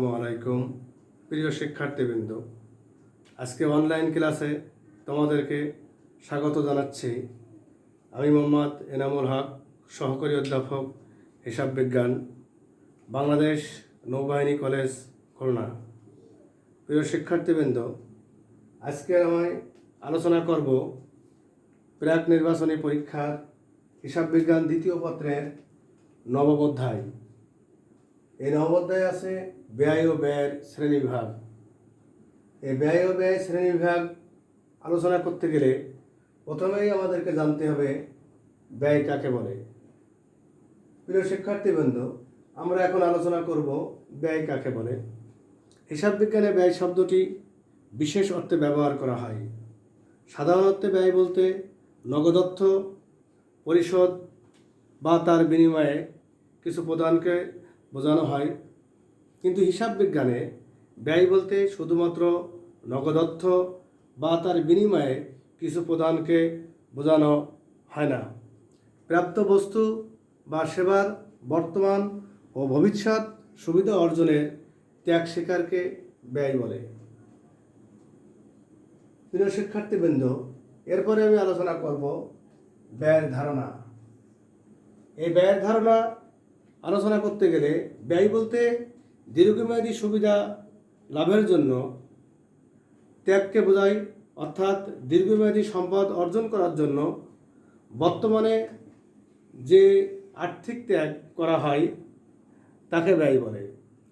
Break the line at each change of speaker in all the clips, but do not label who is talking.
আসসালামু আলাইকুম প্রিয় শিক্ষার্থীবৃন্দ। আজকে অনলাইন ক্লাসে তোমাদেরকে স্বাগত জানাচ্ছি। আমি মোহাম্মদ এনামুল হক, সহকারী অধ্যাপক হিসাব বিজ্ঞান, বাংলাদেশ নৌবাহিনী কলেজ, খুলনা। প্রিয় শিক্ষার্থীবৃন্দ, আজকে আমি আলোচনা করব প্রাক নির্বাচনী পরীক্ষার হিসাব বিজ্ঞান দ্বিতীয় পত্রের নবম অধ্যায়। এই নবম অধ্যায়ে আছে ব্যয় ও ব্যয়ের শ্রেণীবিভাগ। এই ব্যয় ও ব্যয় শ্রেণীবিভাগ আলোচনা করতে গেলে প্রথমেই আমাদেরকে জানতে হবে ব্যয় কাকে বলে। প্রিয় শিক্ষার্থীবৃন্দ, আমরা এখন আলোচনা করব ব্যয় কাকে বলে। হিসাব বিজ্ঞানে ব্যয় শব্দটি বিশেষ অর্থে ব্যবহার করা হয়। সাধারণ অর্থে ব্যয় বলতে নগদ অর্থ পরিশোধ বা তার বিনিময়ে কিছু প্রদানকে বোঝানো হয়, কিন্তু হিসাব বিজ্ঞানে ব্যয় বলতে শুধুমাত্র নগদ অর্থ বা তার বিনিময়ে কিছু প্রদানকে বোঝানো হয় না। প্রাপ্ত বস্তু বা সেবার বর্তমান ও ভবিষ্যৎ সুবিধা অর্জনের ত্যাগ স্বীকারকে ব্যয় বলে। প্রিয় শিক্ষার্থীবৃন্দ, এরপরে আমি আলোচনা করব ব্যয়ের ধারণা। এই ব্যয়ের ধারণা আলোচনা করতে গেলে ব্যয় বলতে দীর্ঘমেয়াদী সুবিধা লাভের জন্য ত্যাগকে বোঝায়, অর্থাৎ দীর্ঘমেয়াদী সম্পদ অর্জন করার জন্য বর্তমানে যে আর্থিক ত্যাগ করা হয় তাকে ব্যয় বলে।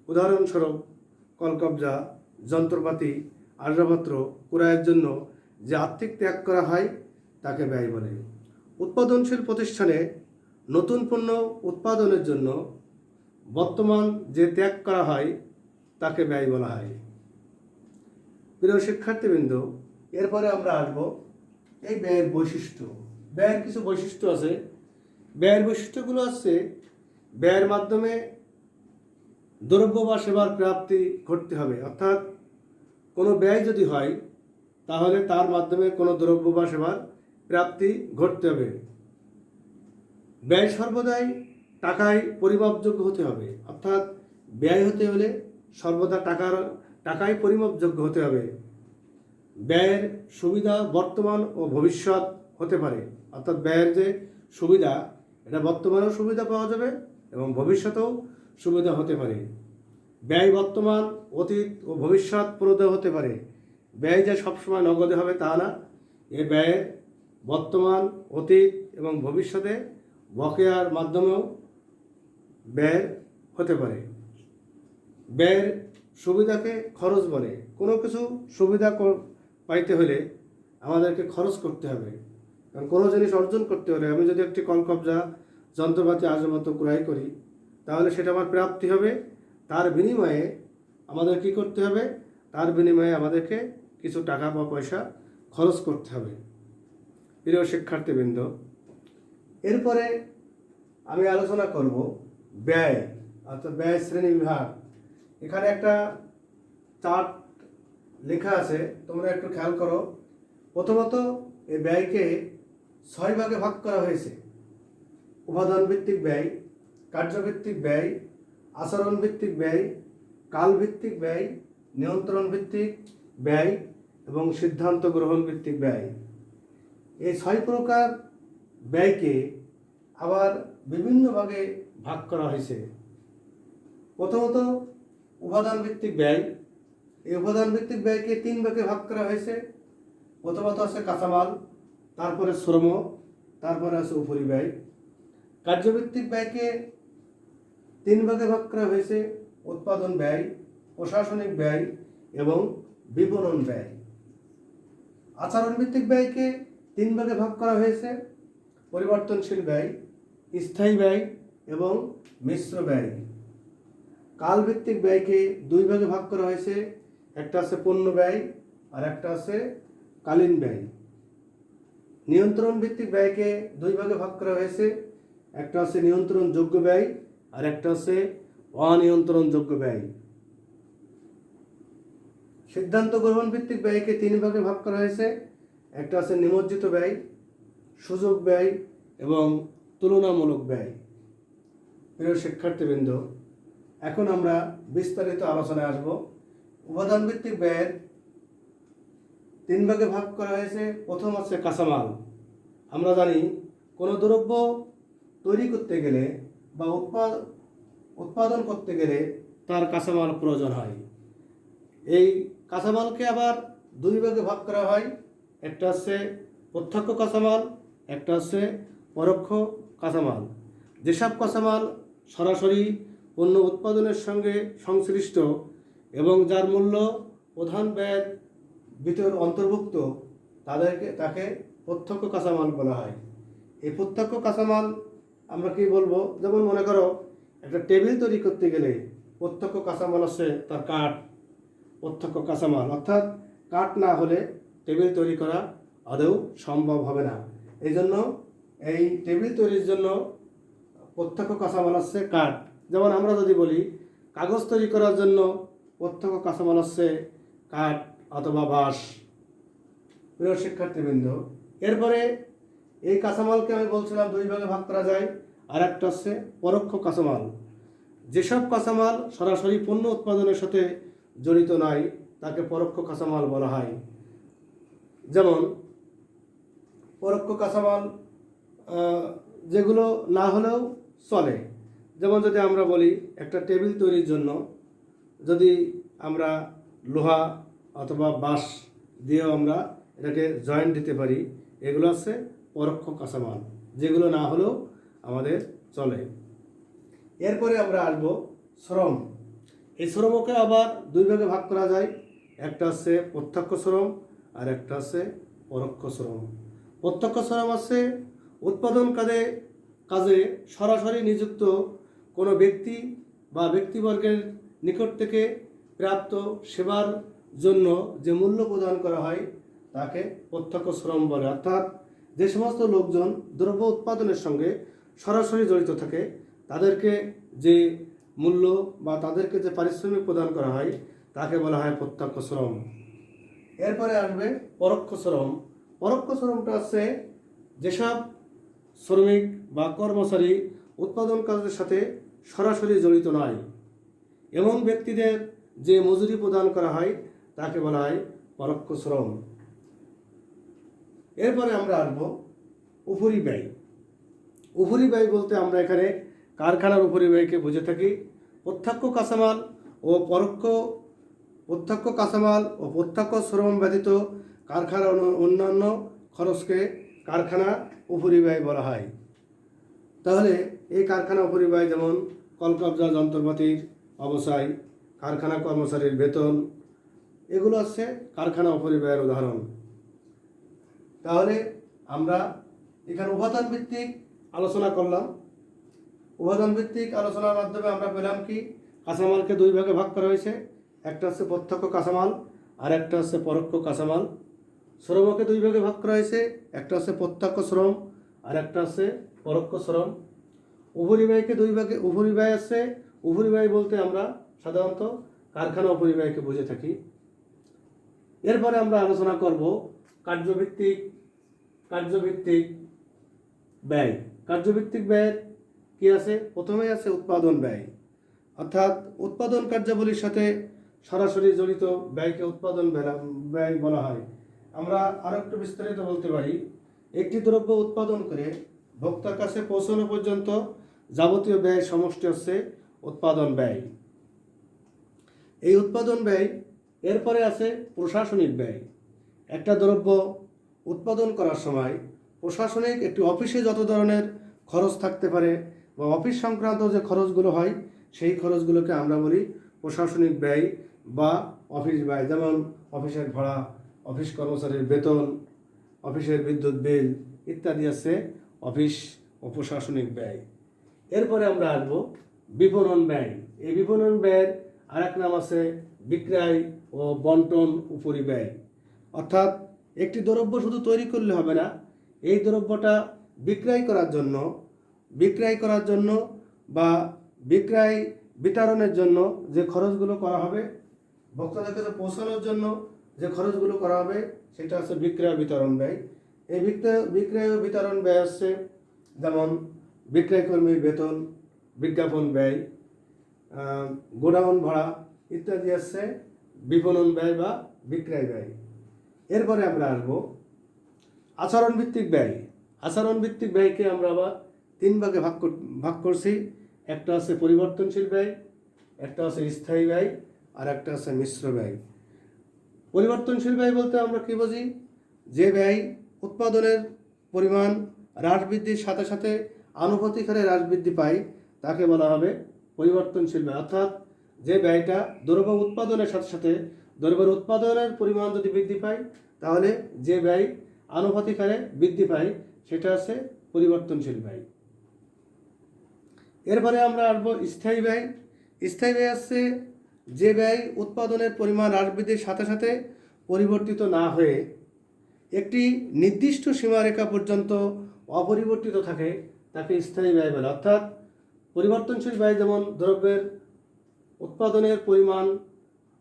উদাহরণস্বরূপ কলকবজা, যন্ত্রপাতি, আসবাবপত্র ক্রয়ের জন্য যে আর্থিক ত্যাগ করা হয় তাকে ব্যয় বলে। উৎপাদনশীল প্রতিষ্ঠানে নতুন পণ্য উৎপাদনের জন্য বর্তমান যে ত্যাগ করা হয় তাকে ব্যয় বলা হয়। প্রিয় শিক্ষার্থীবৃন্দ, এরপরে আমরা আসব এই ব্যয়ের বৈশিষ্ট্য। ব্যয়ের কিছু বৈশিষ্ট্য আছে। ব্যয়ের বৈশিষ্ট্যগুলো হচ্ছে ব্যয়ের মাধ্যমে দ্রব্য বা সেবার প্রাপ্তি ঘটতে হবে, অর্থাৎ কোনো ব্যয় যদি হয় তাহলে তার মাধ্যমে কোনো দ্রব্য বা সেবার প্রাপ্তি ঘটতে হবে। ব্যয় সর্বদাই টাকায় পরিমাপযোগ্য হতে হবে, অর্থাৎ ব্যয় হতে হলে সর্বদা টাকায় পরিমাপযোগ্য হতে হবে। ব্যয়ের সুবিধা বর্তমান ও ভবিষ্যৎ হতে পারে, অর্থাৎ ব্যয়ের যে সুবিধা এটা বর্তমানেও সুবিধা পাওয়া যাবে এবং ভবিষ্যতেও সুবিধা হতে পারে। ব্যয় বর্তমান, অতীত ও ভবিষ্যৎ প্রদত্ত হতে পারে। ব্যয় যে সবসময় নগদে হবে তা না, এ ব্যয়ের বর্তমান, অতীত এবং ভবিষ্যতে বকেয়ার মাধ্যমেও ব্যয় হতে পারে। ব্যয়ের সুবিধাকে খরচ বলে। কোনো কিছু সুবিধা পাইতে হলে আমাদেরকে খরচ করতে হবে, কারণ কোনো জিনিস অর্জন করতে হলে আমি যদি একটি কলকবজা, যন্ত্রপাতি, আসবাবপত্র ক্রয় করি তাহলে সেটা আমার প্রাপ্তি হবে। তার বিনিময়ে আমাদের কি করতে হবে? তার বিনিময়ে আমাদেরকে কিছু টাকা বা পয়সা খরচ করতে হবে। প্রিয় শিক্ষার্থীবৃন্দ, এরপরে আমি আলোচনা করব ব্যয়, অর্থাৎ ব্যয় শ্রেণীবিভাগ। এখানে একটা চার্ট লেখা আছে, তোমরা একটু খেয়াল করো। প্রথমত এই ব্যয়কে 6 ভাগে ভাগ করা হয়েছে: উপাদান ভিত্তিক ব্যয়, কার্যভিত্তিক ব্যয়, আচরণ ভিত্তিক ব্যয়, কাল ভিত্তিক ব্যয়, নিয়ন্ত্রণ ভিত্তিক ব্যয় এবং সিদ্ধান্ত গ্রহণ ভিত্তিক ব্যয়। এই 6 প্রকার ব্যয়কে আবার বিভিন্ন ভাগে ভাগ করা হয়েছে। প্রথমত উপাদান ভিত্তিক ব্যয়। এই উপাদান ভিত্তিক ব্যয়কে 3 ভাগে ভাগ করা হয়েছে। প্রথমত আছে কাঁচামাল, তারপরে শ্রম, তারপরে আছে উপরিব্যয়। কার্যভিত্তিক ব্যয়কে 3 ভাগে ভাগ করা হয়েছে: উৎপাদন ব্যয়, প্রশাসনিক ব্যয় এবং বিপণন ব্যয়। আচরণ ভিত্তিক ব্যয়কে 3 ভাগে ভাগ করা হয়েছে: পরিবর্তনশীল ব্যয়, স্থায়ী ব্যয় এবং মিশ্র ব্যয়। কাল ভিত্তিক ব্যয়কে 2 ভাগে ভাগ করা হয়েছে: একটা আছে পণ্য ব্যয় আর একটা আছে কালীন ব্যয়। নিয়ন্ত্রণ ভিত্তিক ব্যয়কে 2 ভাগে ভাগ করা হয়েছে: একটা আছে নিয়ন্ত্রণযোগ্য ব্যয় আর একটা আছে অনিয়ন্ত্রণযোগ্য ব্যয়। সিদ্ধান্ত গ্রহণ ভিত্তিক ব্যয়কে 3 ভাগে ভাগ করা হয়েছে: একটা আছে নিমজ্জিত ব্যয়, সুযোগ ব্যয় এবং তুলনামূলক ব্যয়। প্রিয় শিক্ষার্থীবৃন্দ, এখন আমরা বিস্তারিত আলোচনায় আসব। উপাদান ভিত্তিক ব্যয়ের 3 ভাগে ভাগ করা হয়েছে। প্রথম হচ্ছে কাঁচামাল। আমরা জানি কোনো দ্রব্য তৈরি করতে গেলে বা উৎপাদন করতে গেলে তার কাঁচামাল প্রয়োজন হয়। এই কাঁচামালকে আবার 2 ভাগে ভাগ করা হয়। একটা হচ্ছে প্রত্যক্ষ কাঁচামাল, একটা হচ্ছে পরোক্ষ কাঁচামাল। যেসব কাঁচামাল সরাসরি পণ্য উৎপাদনের সঙ্গে সংশ্লিষ্ট এবং যার মূল্য প্রধান ব্যয়ের ভিতর অন্তর্ভুক্ত তাকে প্রত্যক্ষ কাঁচামাল বলা হয়। এই প্রত্যক্ষ কাঁচামাল আমরা কি বলবো, যেমন মনে করো একটা টেবিল তৈরি করতে গেলে প্রত্যক্ষ কাঁচামাল আছে তার কাঠ, প্রত্যক্ষ কাঁচামাল, অর্থাৎ কাঠ না হলে টেবিল তৈরি করা আদৌ সম্ভব হবে না। এই জন্য এই টেবিল তৈরির জন্য প্রত্যক্ষ কাঁচামাল আছে কাঠ। যেমন আমরা যদি বলি কাগজ তৈরি করার জন্য প্রত্যক্ষ কাঁচামাল আছে কাঠ অথবা বাঁশ। প্রিয় শিক্ষার্থীবৃন্দ, এরপরে এই কাঁচামালকে আমি বলছিলাম 2 ভাগে ভাগ করা যায়। আর একটা হচ্ছে পরোক্ষ কাঁচামাল। যেসব কাঁচামাল সরাসরি পণ্য উৎপাদনের সাথে জড়িত নয় তাকে পরোক্ষ কাঁচামাল বলা হয়। যেমন পরোক্ষ কাঁচামাল যেগুলো না হলেও চলে। যেমন যদি আমরা বলি একটা টেবিল তৈরির জন্য যদি আমরা লোহা অথবা বাঁশ দিয়েও আমরা এটাকে জয়েন্ট দিতে পারি, এগুলো হচ্ছে পরোক্ষ কাঁচামাল, যেগুলো না হলেও আমাদের চলে। এরপরে আমরা আসবো শ্রম। এই শ্রমকে আবার 2 ভাগে ভাগ করা যায়। একটা হচ্ছে প্রত্যক্ষ শ্রম আর একটা হচ্ছে পরোক্ষ শ্রম। প্রত্যক্ষ শ্রম আছে উৎপাদন কাজে সরাসরি নিযুক্ত কোনো ব্যক্তি বা ব্যক্তিবর্গের নিকট থেকে প্রাপ্ত সেবার জন্য যে মূল্য প্রদান করা হয় তাকে প্রত্যক্ষ শ্রম বলে। অর্থাৎ যে সমস্ত লোকজন দ্রব্য উৎপাদনের সঙ্গে সরাসরি জড়িত থাকে তাদেরকে যে মূল্য বা তাদেরকে যে পারিশ্রমিক প্রদান করা হয় তাকে বলা হয় প্রত্যক্ষ শ্রম। এরপরে আসবে পরোক্ষ শ্রম। পরোক্ষ শ্রমটা হচ্ছে যেসব শ্রমিক বা কর্মচারী উৎপাদন কাজের সাথে সরাসরি জড়িত নয় এমন ব্যক্তিদের যে মজুরি প্রদান করা হয় তাকে বলা হয় পরোক্ষ শ্রম। এরপরে আমরা আসবো উপরি ব্যয়। উপরি ব্যয় বলতে আমরা এখানে কারখানার উপরি ব্যয়কে বুঝে থাকি। প্রত্যক্ষ কাঁচামাল ও প্রত্যক্ষ শ্রম ব্যতীত কারখানার অন্যান্য খরচকে কারখানা উপরি ব্যয় বলা হয়। তাহলে এই কারখানা উপরি ব্যয় যেমন কলকবজা যন্ত্রপাতির অবসায়, কারখানা কর্মচারীর বেতন, এগুলো হচ্ছে কারখানা উপরি ব্যয়ের উদাহরণ। তাহলে আমরা এখানে উপাদান ভিত্তিক আলোচনা করলাম। উপাদান ভিত্তিক আলোচনার মাধ্যমে আমরা পেলাম কি কাঁচামালকে 2 ভাগে ভাগ করা হয়েছে। একটা হচ্ছে প্রত্যক্ষ কাঁচামাল আর একটা হচ্ছে পরোক্ষ কাঁচামাল। শ্রমকে 2 ভাগে ভাগ করা হয়েছে। একটা হচ্ছে প্রত্যক্ষ শ্রম আর একটা হচ্ছে পরোক্ষ শ্রম। উপরি ব্যয়কে 2 ভাগে উপরি ব্যয় আছে। উপরি ব্যয় বলতে আমরা সাধারণত কারখানা উপরি ব্যয়কে বুঝে থাকি। এরপরে আমরা আলোচনা করব কার্যভিত্তিক ব্যয়। কার্যভিত্তিক ব্যয়ের কি আছে? প্রথমেই আছে উৎপাদন ব্যয়, অর্থাৎ উৎপাদন কার্যাবলীর সাথে সরাসরি জড়িত ব্যয়কে উৎপাদন ব্যয় বলা হয়। আমরা আরো একটু বিস্তারিত বলতে পারি, একটি দ্রব্য উৎপাদন করে ভোক্তার কাছে পৌঁছানো পর্যন্ত যাবতীয় ব্যয়ের সমষ্টি হচ্ছে উৎপাদন ব্যয়। এই উৎপাদন ব্যয়। এরপরে আছে প্রশাসনিক ব্যয়। একটা দ্রব্য উৎপাদন করার সময় প্রশাসনিক একটি অফিসে যত ধরনের খরচ থাকতে পারে বা অফিস সংক্রান্ত যে খরচগুলো হয় সেই খরচগুলোকে আমরা বলি প্রশাসনিক ব্যয় বা অফিস ব্যয়। যেমন অফিসের ভাড়া, অফিস কর্মচারীর বেতন, অফিসের বিদ্যুৎ বিল ইত্যাদি আছে অফিস ও প্রশাসনিক ব্যয়। এরপরে আমরা আসবো বিপণন ব্যয়। এই বিপণন ব্যয়ের আরেক নাম আছে বিক্রয় ও বন্টন উপরি ব্যয়। অর্থাৎ একটি দ্রব্য শুধু তৈরি করলে হবে না, এই দ্রব্যটা বিক্রয় করার জন্য বা বিক্রয় বিতরণের জন্য যে খরচগুলো করা হবে, ভোক্তাদের কাছে পৌঁছানোর জন্য যে খরচগুলো করা হবে সেটা হচ্ছে বিক্রয় বিতরণ ব্যয়। এই বিক্রয় ও বিতরণ ব্যয় হচ্ছে যেমন বিক্রয় কর্মীর বেতন, বিজ্ঞাপন ব্যয়, গোডাউন ভাড়া ইত্যাদি হচ্ছে বিপণন ব্যয় বা বিক্রয় ব্যয়। এরপরে আমরা আসবো আচরণ ভিত্তিক ব্যয়। আচরণ ভিত্তিক ব্যয়কে আমরা আবার তিন ভাগে ভাগ করছি। একটা আছে পরিবর্তনশীল ব্যয়, একটা আছে স্থায়ী ব্যয়, আর একটা আছে মিশ্র ব্যয়। পরিবর্তনশীল ব্যয় বলতে আমরা কি বুঝি? যে ব্যয় উৎপাদনের পরিমাণ হ্রাস বৃদ্ধির সাথে সাথে আনুপাতিক হারে হ্রাস বৃদ্ধি পায় তাকে বলা হবে পরিবর্তনশীল ব্যয়। অর্থাৎ যে ব্যয়টা দ্রব্য উৎপাদনের সাথে সাথে দ্রব্যের উৎপাদনের পরিমাণ যদি বৃদ্ধি পায় তাহলে যে ব্যয় আনুপাতিক হারে বৃদ্ধি পায় সেটা আছে পরিবর্তনশীল ব্যয়। এরপরে আমরা আসবো স্থায়ী ব্যয়। স্থায়ী ব্যয় আছে যে ব্যয় উৎপাদনের পরিমাণ হ্রাস বৃদ্ধির সাথে সাথে পরিবর্তিত না হয়ে একটি নির্দিষ্ট সীমারেখা পর্যন্ত অপরিবর্তিত থাকে তাকে স্থায়ী ব্যয় বলে। অর্থাৎ পরিবর্তনশীল ব্যয় যেমন দ্রব্যের উৎপাদনের পরিমাণ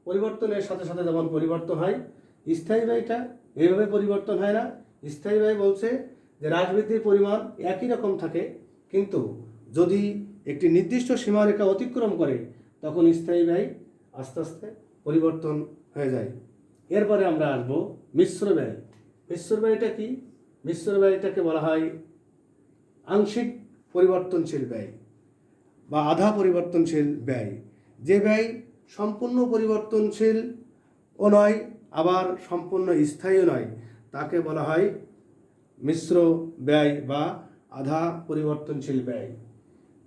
পরিবর্তনের সাথে সাথে যেমন পরিবর্তন হয়, স্থায়ী ব্যয়টা এইভাবে পরিবর্তন হয় না। স্থায়ী ব্যয় বলছে যে হ্রাস বৃদ্ধির পরিমাণ একই রকম থাকে, কিন্তু যদি একটি নির্দিষ্ট সীমারেখা অতিক্রম করে তখন স্থায়ী ব্যয় আস্তে আস্তে পরিবর্তন হয়ে যায়। এরপরে আমরা আসবো মিশ্র ব্যয়। মিশ্র ব্যয়টা কি? মিশ্র ব্যয়টাকে বলা হয় আংশিক পরিবর্তনশীল ব্যয় বা আধা পরিবর্তনশীল ব্যয়। যে ব্যয় সম্পূর্ণ পরিবর্তনশীল ও নয় আবার সম্পূর্ণ স্থায়ীও নয় তাকে বলা হয় মিশ্র ব্যয় বা আধা পরিবর্তনশীল ব্যয়।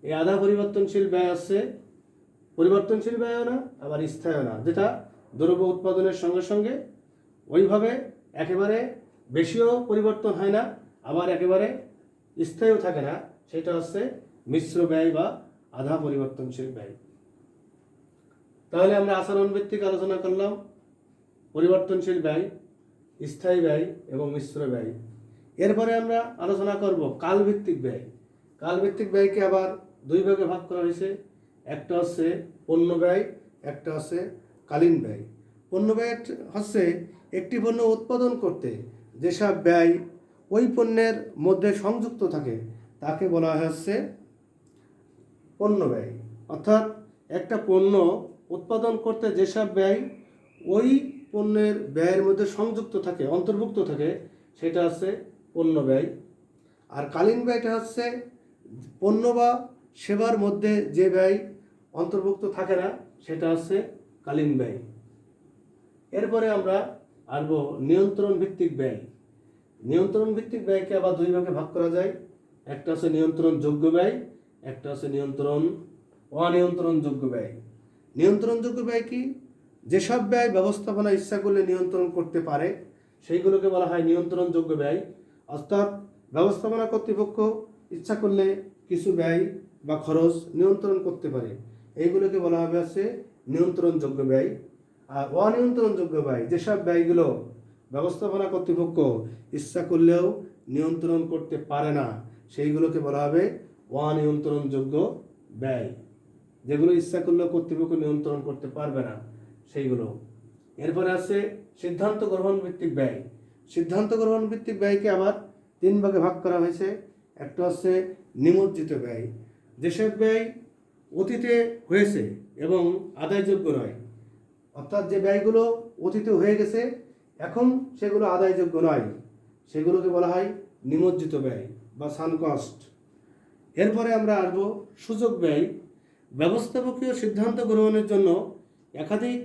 এই আধা পরিবর্তনশীল ব্যয় আছে পরিবর্তনশীল ব্যয়ও না আবার স্থায়ীও না, যেটা দ্রব্য উৎপাদনের সঙ্গে সঙ্গে ওইভাবে একেবারে বেশিও পরিবর্তন হয় না আবার একেবারে স্থায়ীও থাকে না, সেটা হচ্ছে মিশ্র ব্যয় বা আধা পরিবর্তনশীল ব্যয়। তাহলে আমরা আচরণ ভিত্তিক আলোচনা করলাম পরিবর্তনশীল ব্যয়, স্থায়ী ব্যয় এবং মিশ্র ব্যয়। এরপরে আমরা আলোচনা করব কালভিত্তিক ব্যয়। কালভিত্তিক ব্যয়কে আবার দুই ভাগে ভাগ করা হয়েছে। একটা হচ্ছে পণ্য ব্যয়, একটা হচ্ছে কালীন ব্যয়। পণ্য ব্যয় হচ্ছে একটি পণ্য উৎপাদন করতে যেসব ব্যয় ওই পণ্যের মধ্যে সংযুক্ত থাকে তাকে বলা হচ্ছে পণ্য ব্যয়। অর্থাৎ একটা পণ্য উৎপাদন করতে যেসব ব্যয় ওই পণ্যের ব্যয়ের মধ্যে সংযুক্ত থাকে অন্তর্ভুক্ত থাকে সেটা হচ্ছে পণ্য ব্যয়। আর কালীন ব্যয়টা হচ্ছে পণ্য বা সেবার মধ্যে যে ব্যয় অন্তর্ভুক্ত থাকে না সেটা হচ্ছে কালীন ব্যয়। এরপরে আমরা আসবো নিয়ন্ত্রণ ভিত্তিক ব্যয়। নিয়ন্ত্রণ ভিত্তিক ব্যয়কে আবার দুই ভাগে ভাগ করা যায়। একটা হচ্ছে নিয়ন্ত্রণযোগ্য ব্যয়, একটা হচ্ছে অনিয়ন্ত্রণযোগ্য ব্যয়। নিয়ন্ত্রণযোগ্য ব্যয় কি? যেসব ব্যয় ব্যবস্থাপনা ইচ্ছা করলে নিয়ন্ত্রণ করতে পারে সেইগুলোকে বলা হয় নিয়ন্ত্রণযোগ্য ব্যয়। অর্থাৎ ব্যবস্থাপনা কর্তৃপক্ষ ইচ্ছা করলে কিছু ব্যয় বা খরচ নিয়ন্ত্রণ করতে পারে, এইগুলোকে বলা হবে হচ্ছে নিয়ন্ত্রণযোগ্য ব্যয়। আর অনিয়ন্ত্রণযোগ্য ব্যয় যেসব ব্যয়গুলো ব্যবস্থাপনা কর্তৃপক্ষ ইচ্ছা করলেও নিয়ন্ত্রণ করতে পারে না সেইগুলোকে বলা হবে অনিয়ন্ত্রণযোগ্য ব্যয়। যেগুলো ইচ্ছা করলেও কর্তৃপক্ষ নিয়ন্ত্রণ করতে পারবে না সেইগুলো। এরপরে আছে সিদ্ধান্ত গ্রহণ ভিত্তিক ব্যয়। সিদ্ধান্ত গ্রহণ ভিত্তিক ব্যয়কে আবার তিন ভাগে ভাগ করা হয়েছে। একটা হচ্ছে নিমজ্জিত ব্যয়। যেসব ব্যয় অতীতে হয়েছে এবং আদায়যোগ্য নয়, অর্থাৎ যে ব্যয়গুলো অতীতে হয়ে গেছে এখন সেগুলো আদায়যোগ্য নয় সেগুলোকে বলা হয় নিমজ্জিত ব্যয় বা সান কস্ট। এরপরে আমরা আসবো সুযোগ ব্যয়। ব্যবস্থাপকীয় সিদ্ধান্ত গ্রহণের জন্য একাধিক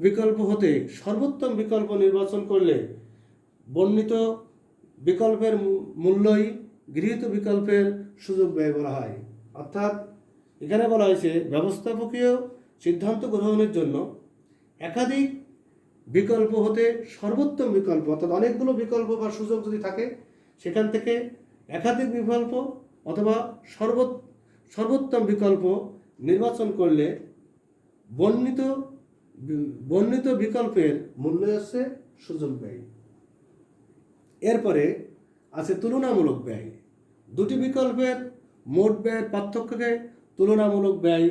বিকল্প হতে সর্বোত্তম বিকল্প নির্বাচন করলে বর্ণিত বিকল্পের মূল্যই গৃহীত বিকল্পের সুযোগ ব্যয় বলা হয়। অর্থাৎ এখানে বলা হয়েছে ব্যবস্থাপকীয় সিদ্ধান্ত গ্রহণের জন্য একাধিক বিকল্প হতে সর্বোত্তম বিকল্প, অর্থাৎ অনেকগুলো বিকল্প বা সুযোগ যদি থাকে সেখান থেকে একাধিক বিকল্প অথবা সর্বোত্তম বিকল্প নির্বাচন করলে বর্ণিত বিকল্পের মূল্য হচ্ছে সুযোগ ব্যয়। এরপরে আছে তুলনামূলক ব্যয়। দুটি বিকল্পের মোট ব্যয়ের পার্থক্যকে তুলনামূলক ব্যয়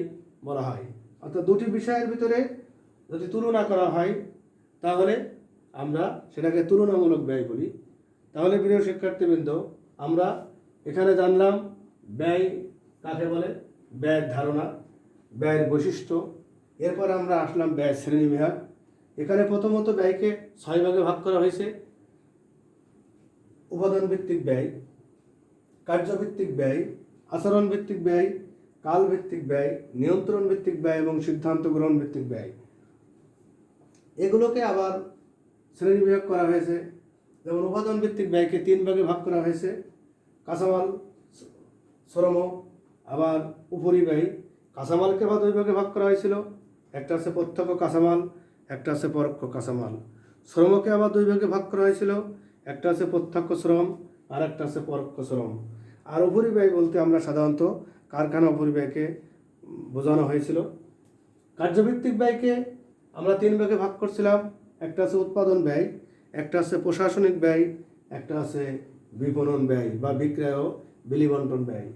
বলা হয়। অর্থাৎ দুটি বিষয়ের ভিতরে যদি তুলনা করা হয় তাহলে আমরা সেটাকে তুলনামূলক ব্যয় বলি। তাহলে প্রিয় শিক্ষার্থীবৃন্দ, আমরা এখানে জানলাম ব্যয় কাকে বলে, ব্যয়ের ধারণা, ব্যয়ের বৈশিষ্ট্য। এরপর আমরা আসলাম ব্যয় শ্রেণীবিভাগ। এখানে প্রথমত ব্যয়কে 6 ভাগে ভাগ করা হয়েছে। উপাদান ভিত্তিক ব্যয়, কার্যভিত্তিক ব্যয়, আচরণ ভিত্তিক ব্যয়, কাল ভিত্তিক ব্যয়, নিয়ন্ত্রণ ভিত্তিক ব্যয় এবং সিদ্ধান্ত গ্রহণ ভিত্তিক ব্যয়। এগুলোকে আবার শ্রেণীবিভাগ করা হয়েছে। যেমন উপাদান ভিত্তিক ব্যয়কে 3 ভাগে ভাগ করা হয়েছে: কাঁচামাল, শ্রম, আবার উপরিব্যয়। কাঁচামালকে আবার 2 ভাগে ভাগ করা হয়েছিল, একটা আছে প্রত্যক্ষ কাঁচামাল, একটা আছে পরোক্ষ কাঁচামাল। শ্রমকে আবার 2 ভাগে ভাগ করা হয়েছিল, একটা আছে প্রত্যক্ষ শ্রম আর একটা আছে পরোক্ষ শ্রম। আর উপরিব্যয় বলতে আমরা সাধারণত কারখানা উপরিব্যয়কে বোঝানো হয়েছিল। কার্যভিত্তিক ব্যয়কে আমরা 3 ভাগে ভাগ করছিলাম, একটা আছে উৎপাদন ব্যয়, একটা আছে প্রশাসনিক ব্যয়, একটা আছে বিপণন ব্যয় বা বিক্রয় ও বিলি বন্টন ব্যয়।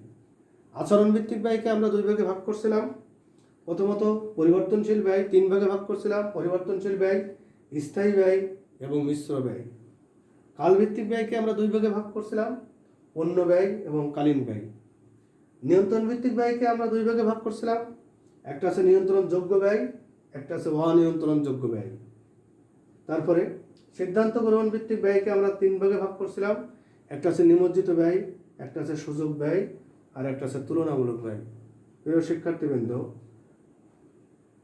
আচরণ ভিত্তিক ব্যয়কে আমরা 2 ভাগে ভাগ করছিলাম। প্রথমত পরিবর্তনশীল ব্যয় 3 ভাগে ভাগ করছিলাম: পরিবর্তনশীল ব্যয়, স্থায়ী ব্যয় এবং মিশ্র ব্যয়। কালভিত্তিক ব্যয়কে আমরা 2 ভাগে ভাগ করছিলাম: পণ্য ব্যয় এবং কালীন ব্যয়। নিয়ন্ত্রণ ভিত্তিক ব্যয়কে আমরা 2 ভাগে ভাগ করছিলাম: একটা আছে নিয়ন্ত্রণযোগ্য ব্যয়, একটা আছে অনিয়ন্ত্রণযোগ্য ব্যয়। তারপরে সিদ্ধান্ত গ্রহণ ভিত্তিক ব্যয়কে আমরা 3 ভাগে ভাগ করছিলাম: একটা আছে নিমজ্জিত ব্যয়, একটা আছে সুযোগ ব্যয় আর একটা আছে তুলনামূলক ব্যয়। প্রিয় শিক্ষার্থীবৃন্দ,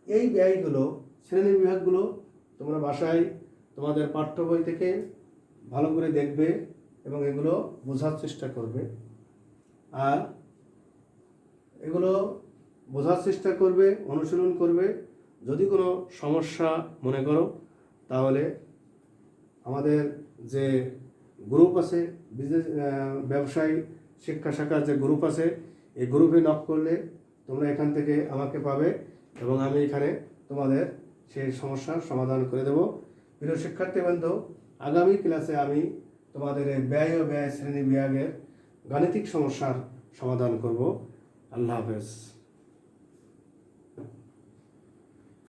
এই ব্যয়গুলো, শ্রেণী বিভাগগুলো তোমরা বাসায় তোমাদের পাঠ্য বই থেকে ভালো করে দেখবে এবং এগুলো বোঝার চেষ্টা করবে। আর এগুলো বোঝার চেষ্টা করবে, অনুশীলন করবে। যদি কোনো সমস্যা মনে করো তাহলে আমাদের যে গ্রুপ আছে, বিজনেস ব্যবসায়ী শিক্ষা শাখার যে গ্রুপ আছে, এই গ্রুপে নক করলে তোমরা এখান থেকে আমাকে পাবে এবং আমি এখানে তোমাদের সেই সমস্যার সমাধান করে দেব। প্রিয় শিক্ষার্থীবৃন্দ, আগামী ক্লাসে আমি তোমাদের এই ব্যয় ও ব্যয় শ্রেণী বিভাগের গাণিতিক সমস্যার সমাধান করব। আল্লাহ হাফেজ।